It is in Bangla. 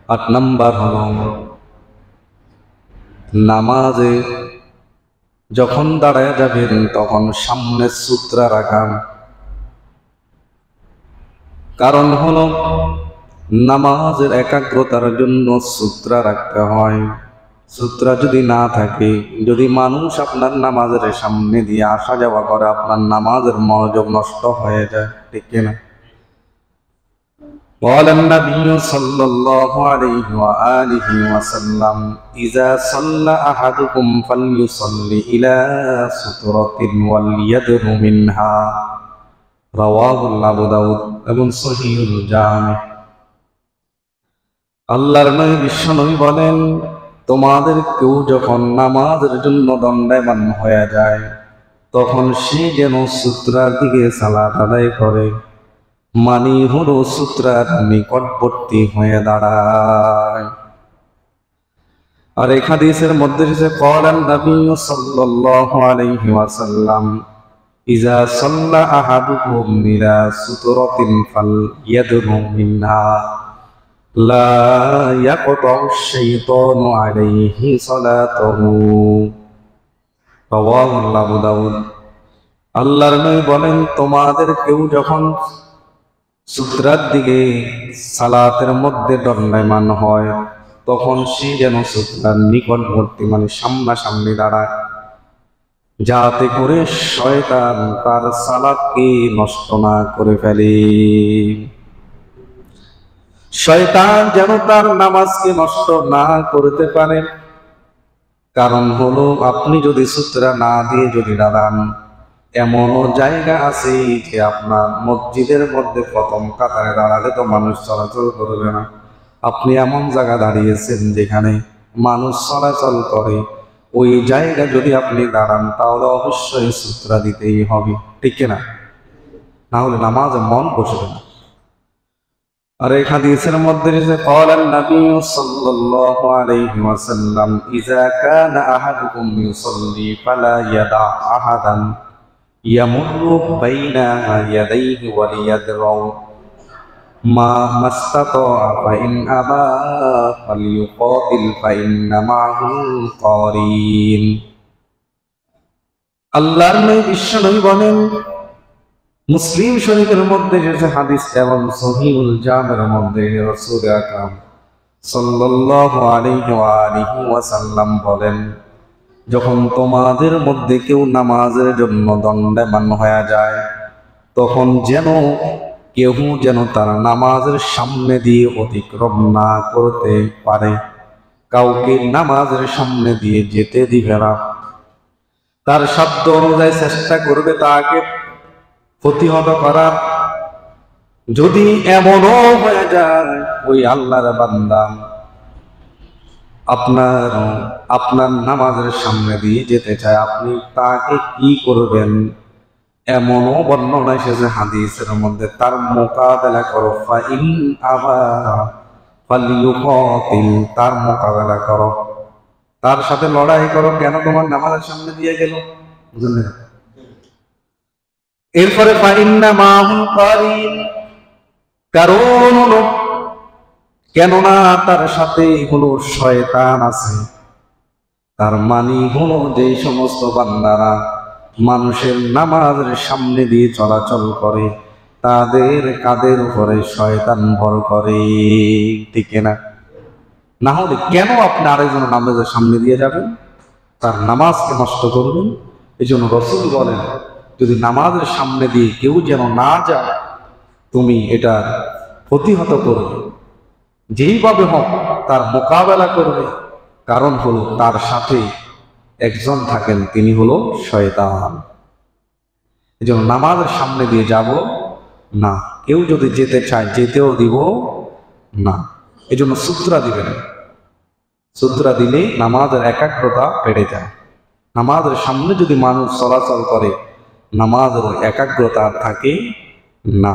8 নাম্বার হলো নামাজে যখন দাঁড়ায় যাবেন তখন সামনে সুতরা রাখান। কারণ হলো নামাজের একাগ্রতার জন্য সূত্রা রাখতে হয়। সূত্রা যদি না থাকে, যদি মানুষ আপনার নামাজের সামনে দিয়ে আসা যাওয়া করে, আপনার নামাজের মনোযোগ নষ্ট হয়ে যায়, ঠিক কিনা? قال النبي صلى الله عليه وآله وسلم إذا صلى أحدكم فليصلي إلى سترة وليدن منها رواه আবু দাউদ এবং সহিহুল জামি। আল্লাহর নবী বিশ্বনবী বলেন, তোমাদের কেউ যখন নামাজের জন্য দণ্ডায়মান হয়ে যায় তখন সে যেন সূত্রার দিকে সালাত আদায় করে, মানে হলো সূত্রার নিকটবর্তী হয়ে দাঁড়ায়। আর এই হাদিসের মধ্যে এসেছে ক্বালান নবী সাল্লাল্লাহু আলাইহি ওয়াসাল্লাম ইযা সাল্লা আহাদুকুম ইলা সুতরাতিন ফালইয়াদনু মিনহা লা ইয়াকতাউ শাইতানু আলাইহি সালাতুহু রাওয়াহু আবু দাউদ। আল্লাহর নবী বলেন, তোমাদের কেউ যখন সূত্রার দিকে সালাতের মধ্যে দণ্ডায়মান হয় তখন সে যেন সূত্রার নিকটবর্তী, মানে সামনাসামনি দাঁড়ায়, যাতে করে শয়তান তার সালাতকে নষ্ট না করে ফেলে। শয়তান যেন তার নামাজকে নষ্ট না করতে পারে। কারণ হলো আপনি যদি সূত্রা না দিয়ে যদি দাঁড়ান, এমনও জায়গা আছে যে আপনার মসজিদের মধ্যে প্রথম কাতারে দাঁড়ালে তো মানুষ চলাচল করবে না। আপনি এমন জায়গা দাঁড়িয়েছেন যেখানে মানুষ চলাচল করে, ওই জায়গা যদি আপনি দাঁড়ান তাহলে অবশ্যই সূত্রা দিতেই হবে, ঠিক না? না হলে নামাজে মন বসবে না। আর এই হাদিসের মধ্যে এসেছে ক্বালান নবী সাল্লাল্লাহু আলাইহি ওয়াসাল্লাম ইযা কানা আহাদুকুম ইউসাল্লি ফালা ইয়াদা আহাদান ইয়ামুররু বাইনা ইয়াদাইহি ওয়া লিয়াদরাউ মা মাসতাতা ফাইন আবা ফালিয়ুকাতিল ফাইন্না মাহুল কারিন। আল্লাহর নবী বিশ্বনবী বলেন, মুসলিম শরীফের মধ্যে এসেছে হাদিস এবং সহিহুল জামির মধ্যে রাসূল আকরাম সাল্লাল্লাহু আলাইহি ওয়া আলিহি ওয়াসাল্লাম বলেন, যখন তোমাদের মধ্যে কেউ নামাজের জন্য দণ্ডায়মান হয়ে যায় তখন কেউ যেন তার নামাজের সামনে দিয়ে অতিক্রম না করতে পারে। কাউকে নামাজের সামনে দিয়ে যেতে দিবে না। তার সাধ্য অনুযায়ী চেষ্টা করবে তাকে প্রতিহত করার। যদি এমনও হয়ে যায় ওই আল্লাহর বান্দা আপনার নামাজের সামনে দিয়ে যেতে চায়, আপনি তাকে কি করবেন? এমনও বর্ণনা এসেছে হাদিসের মধ্যে, তার মোকাবেলা করো, ফাইন আবা ফালিয়ুকাতিল, তার মোকাবেলা করো, তার সাথে লড়াই করো। কেন? তোমার নামাজের সামনে দিয়ে গেল, বুঝলেন? এরপরে ফাইন্না মাহুল কারিন, কারণ হলো কেননা তার সাথে হলো শয়তান আছে। তার মানে হলো যে সমস্ত বান্দারা মানুষের নামাজের সামনে দিয়ে চলাচল করে তাদের কাদের উপরে শয়তান ভর করে, ঠিক না? না হলে কেন আপনি আরেকজন নামাজের সামনে দিয়ে যাবেন, তার নামাজকে নষ্ট করবেন? এই জন্য রাসূল বলেন, যদি নামাজের সামনে দিয়ে কেউ যেন না যায়, তুমি এটা প্রতিহত করবে, যেইভাবে হোক তার মোকাবেলা করবে। কারণ হলো তার সাথে একজন থাকেন, তিনি হলো শয়তান। এই জন্য নামাজের সামনে দিয়ে যাব না। কেউ যদি যেতে চায় যেতেও দিব না। এই জন্য সূত্রা দিবেন। সূত্রা দিলে নামাজের একাগ্রতা বেড়ে যায়। নামাজের সামনে যদি মানুষ চলাচল করে নামাজের একাগ্রতা থাকে না।